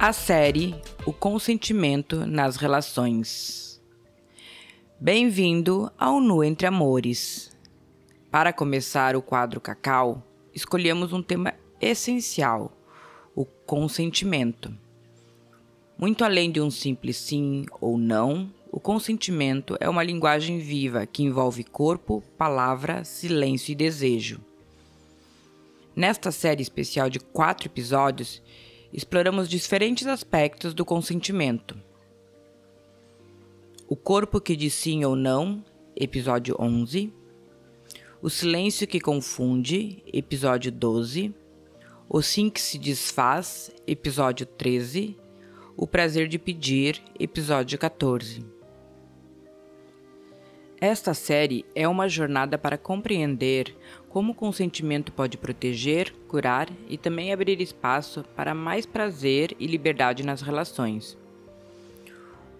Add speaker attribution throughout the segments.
Speaker 1: A série O Consentimento nas Relações. Bem-vindo ao Nu Entre Amores. Para começar o quadro Cacau, escolhemos um tema essencial, o consentimento. Muito além de um simples sim ou não, o consentimento é uma linguagem viva que envolve corpo, palavra, silêncio e desejo. Nesta série especial de 4 episódios, exploramos diferentes aspectos do consentimento. O corpo que diz sim ou não, episódio 11. O silêncio que confunde, episódio 12. O sim que se desfaz, episódio 13. O prazer de pedir, episódio 14. Esta série é uma jornada para compreender como o consentimento pode proteger, curar e também abrir espaço para mais prazer e liberdade nas relações.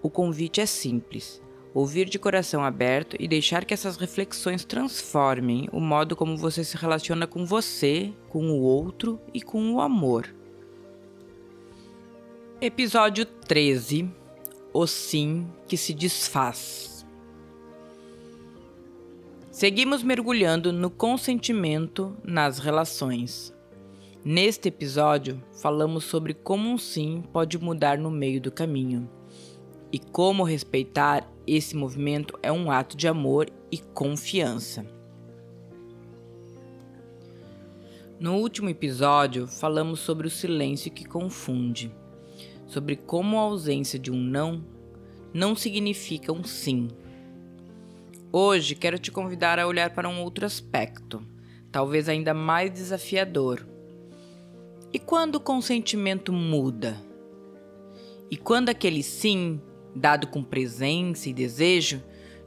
Speaker 1: O convite é simples: ouvir de coração aberto e deixar que essas reflexões transformem o modo como você se relaciona com você, com o outro e com o amor. Episódio 13: O sim que se desfaz. Seguimos mergulhando no consentimento nas relações. Neste episódio, falamos sobre como um sim pode mudar no meio do caminho e como respeitar esse movimento é um ato de amor e confiança. No último episódio, falamos sobre o silêncio que confunde, sobre como a ausência de um não significa um sim. Hoje quero te convidar a olhar para um outro aspecto, talvez ainda mais desafiador. E quando o consentimento muda? E quando aquele sim, dado com presença e desejo,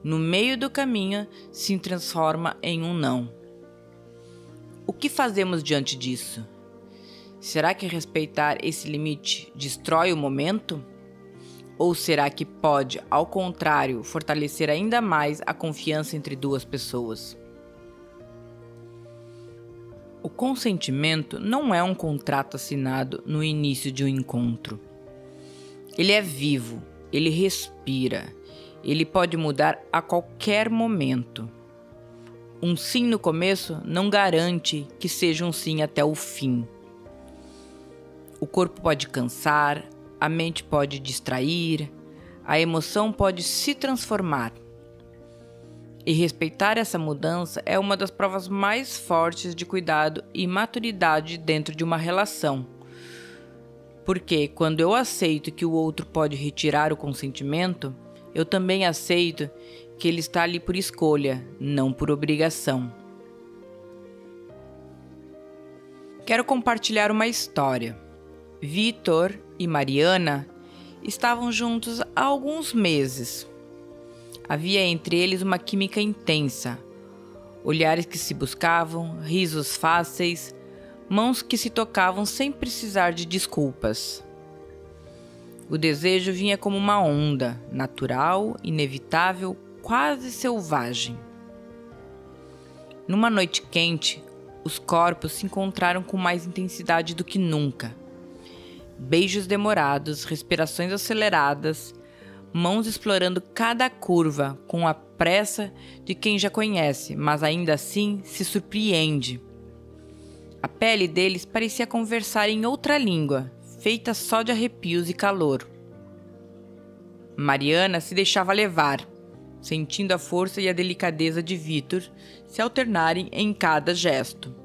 Speaker 1: no meio do caminho se transforma em um não? O que fazemos diante disso? Será que respeitar esse limite destrói o momento? Ou será que pode, ao contrário, fortalecer ainda mais a confiança entre duas pessoas? O consentimento não é um contrato assinado no início de um encontro. Ele é vivo, ele respira, ele pode mudar a qualquer momento. Um sim no começo não garante que seja um sim até o fim. O corpo pode cansar, a mente pode distrair, a emoção pode se transformar. E respeitar essa mudança é uma das provas mais fortes de cuidado e maturidade dentro de uma relação. Porque quando eu aceito que o outro pode retirar o consentimento, eu também aceito que ele está ali por escolha, não por obrigação. Quero compartilhar uma história. Vitor e Mariana estavam juntos há alguns meses. Havia entre eles uma química intensa, olhares que se buscavam, risos fáceis, mãos que se tocavam sem precisar de desculpas. O desejo vinha como uma onda, natural, inevitável, quase selvagem. Numa noite quente, os corpos se encontraram com mais intensidade do que nunca. Beijos demorados, respirações aceleradas, mãos explorando cada curva com a pressa de quem já conhece, mas ainda assim se surpreende. A pele deles parecia conversar em outra língua, feita só de arrepios e calor. Mariana se deixava levar, sentindo a força e a delicadeza de Vitor se alternarem em cada gesto.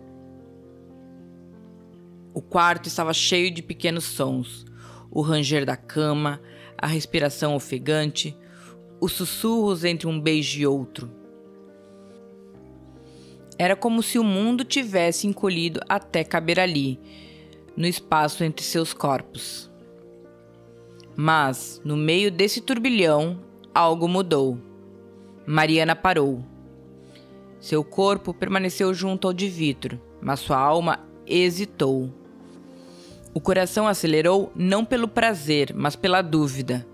Speaker 1: O quarto estava cheio de pequenos sons, o ranger da cama, a respiração ofegante, os sussurros entre um beijo e outro. Era como se o mundo tivesse encolhido até caber ali, no espaço entre seus corpos. Mas, no meio desse turbilhão, algo mudou. Mariana parou. Seu corpo permaneceu junto ao de Vitor, mas sua alma hesitou. O coração acelerou não pelo prazer, mas pela dúvida.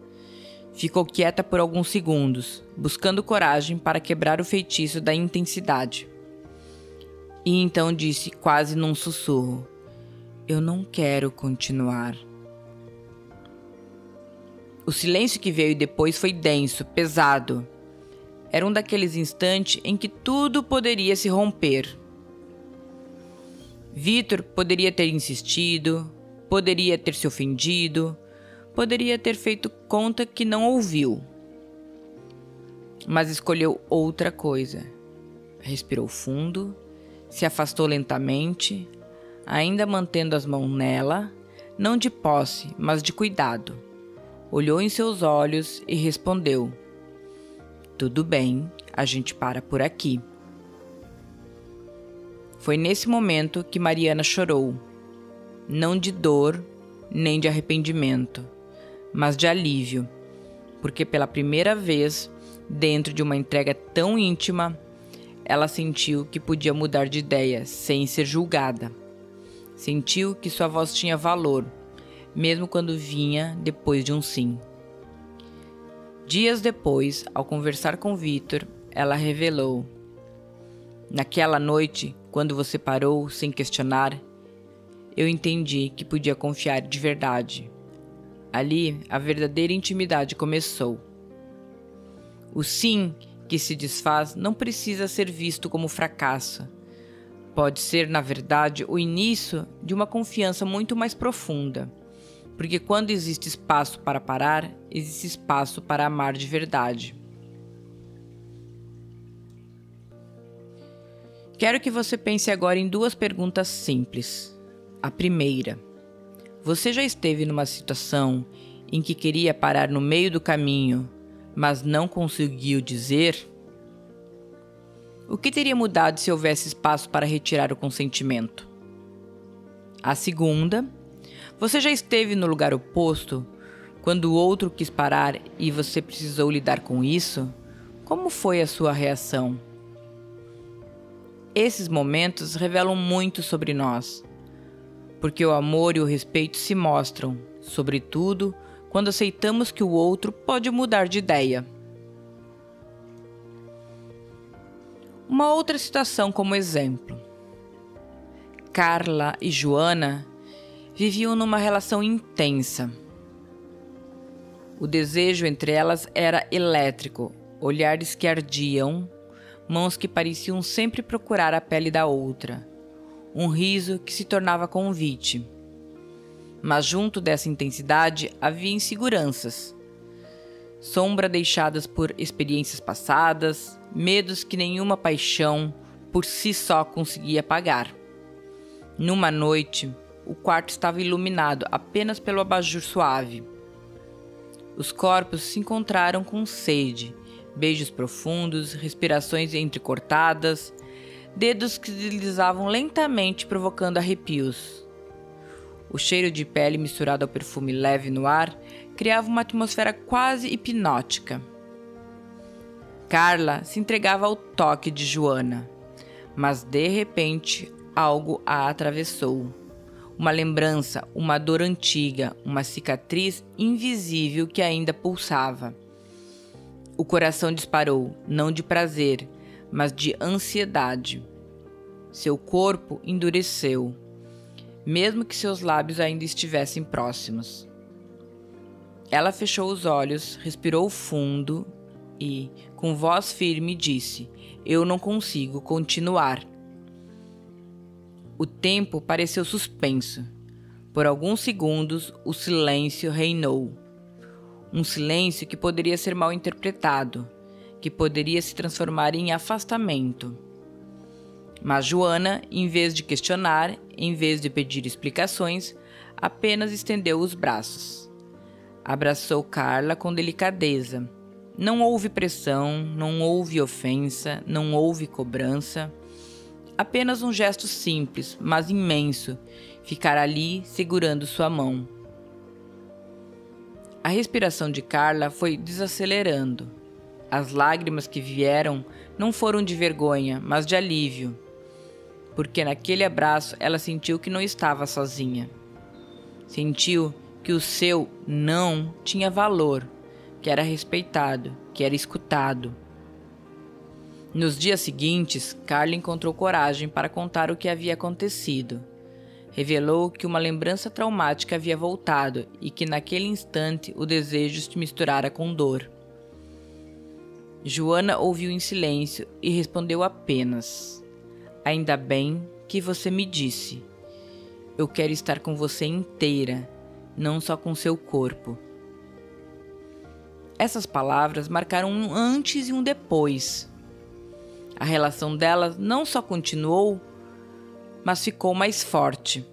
Speaker 1: Ficou quieta por alguns segundos, buscando coragem para quebrar o feitiço da intensidade. E então disse quase num sussurro: "Eu não quero continuar." O silêncio que veio depois foi denso, pesado. Era um daqueles instantes em que tudo poderia se romper. Vitor poderia ter insistido, poderia ter se ofendido, poderia ter feito conta que não ouviu. Mas escolheu outra coisa. Respirou fundo, se afastou lentamente, ainda mantendo as mãos nela, não de posse, mas de cuidado. Olhou em seus olhos e respondeu: "Tudo bem, a gente para por aqui." Foi nesse momento que Mariana chorou, não de dor nem de arrependimento, mas de alívio, porque pela primeira vez, dentro de uma entrega tão íntima, ela sentiu que podia mudar de ideia sem ser julgada. Sentiu que sua voz tinha valor, mesmo quando vinha depois de um sim. Dias depois, ao conversar com Vitor, ela revelou: "Naquela noite, quando você parou sem questionar, eu entendi que podia confiar de verdade. Ali, a verdadeira intimidade começou." O sim que se desfaz não precisa ser visto como fracasso. Pode ser, na verdade, o início de uma confiança muito mais profunda. Porque quando existe espaço para parar, existe espaço para amar de verdade. Quero que você pense agora em 2 perguntas simples. A primeira: você já esteve numa situação em que queria parar no meio do caminho, mas não conseguiu dizer? O que teria mudado se houvesse espaço para retirar o consentimento? A segunda: você já esteve no lugar oposto, quando o outro quis parar e você precisou lidar com isso? Como foi a sua reação? Esses momentos revelam muito sobre nós, porque o amor e o respeito se mostram, sobretudo, quando aceitamos que o outro pode mudar de ideia. Uma outra situação como exemplo. Carla e Joana viviam numa relação intensa. O desejo entre elas era elétrico, olhares que ardiam, mãos que pareciam sempre procurar a pele da outra, um riso que se tornava convite. Mas junto dessa intensidade havia inseguranças, sombra deixadas por experiências passadas, medos que nenhuma paixão por si só conseguia apagar. Numa noite, o quarto estava iluminado apenas pelo abajur suave. Os corpos se encontraram com sede, beijos profundos, respirações entrecortadas, dedos que deslizavam lentamente provocando arrepios. O cheiro de pele misturado ao perfume leve no ar criava uma atmosfera quase hipnótica. Carla se entregava ao toque de Joana, mas de repente algo a atravessou. Uma lembrança, uma dor antiga, uma cicatriz invisível que ainda pulsava. O coração disparou, não de prazer, mas de ansiedade. Seu corpo endureceu, mesmo que seus lábios ainda estivessem próximos. Ela fechou os olhos, respirou fundo e, com voz firme, disse: "Eu não consigo continuar." O tempo pareceu suspenso. Por alguns segundos, o silêncio reinou. Um silêncio que poderia ser mal interpretado, que poderia se transformar em afastamento. Mas Joana, em vez de questionar, em vez de pedir explicações, apenas estendeu os braços. Abraçou Carla com delicadeza. Não houve pressão, não houve ofensa, não houve cobrança. Apenas um gesto simples, mas imenso, ficar ali segurando sua mão. A respiração de Carla foi desacelerando. As lágrimas que vieram não foram de vergonha, mas de alívio, porque naquele abraço ela sentiu que não estava sozinha. Sentiu que o seu não tinha valor, que era respeitado, que era escutado. Nos dias seguintes, Carla encontrou coragem para contar o que havia acontecido. Revelou que uma lembrança traumática havia voltado e que naquele instante o desejo se misturara com dor. Joana ouviu em silêncio e respondeu apenas: "Ainda bem que você me disse. Eu quero estar com você inteira, não só com seu corpo." Essas palavras marcaram um antes e um depois. A relação delas não só continuou, mas ficou mais forte.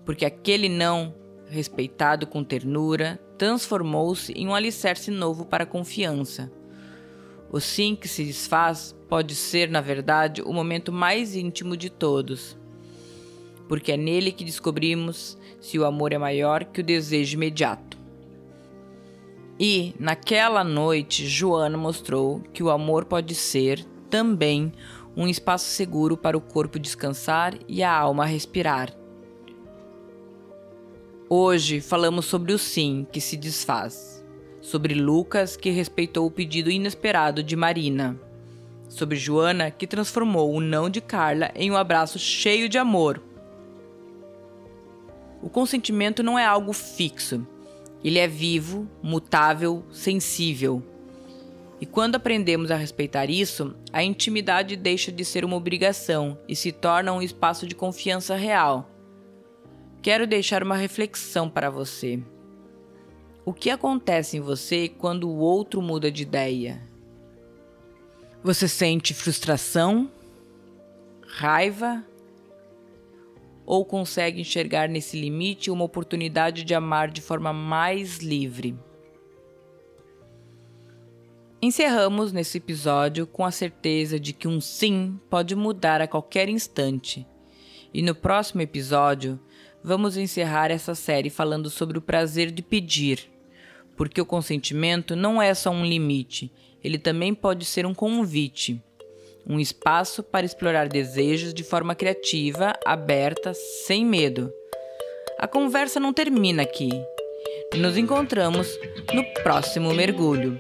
Speaker 1: Porque aquele não, respeitado com ternura, transformou-se em um alicerce novo para a confiança. O sim que se desfaz pode ser, na verdade, o momento mais íntimo de todos. Porque é nele que descobrimos se o amor é maior que o desejo imediato. E, naquela noite, Joana mostrou que o amor pode ser, também, um espaço seguro para o corpo descansar e a alma respirar. Hoje falamos sobre o sim que se desfaz, sobre Lucas que respeitou o pedido inesperado de Marina, sobre Joana que transformou o não de Carla em um abraço cheio de amor. O consentimento não é algo fixo, ele é vivo, mutável, sensível. E quando aprendemos a respeitar isso, a intimidade deixa de ser uma obrigação e se torna um espaço de confiança real. Quero deixar uma reflexão para você. O que acontece em você quando o outro muda de ideia? Você sente frustração? Raiva? Ou consegue enxergar nesse limite uma oportunidade de amar de forma mais livre? Encerramos nesse episódio com a certeza de que um sim pode mudar a qualquer instante. E no próximo episódio, vamos encerrar essa série falando sobre o prazer de pedir. Porque o consentimento não é só um limite, ele também pode ser um convite. Um espaço para explorar desejos de forma criativa, aberta, sem medo. A conversa não termina aqui. Nos encontramos no próximo mergulho.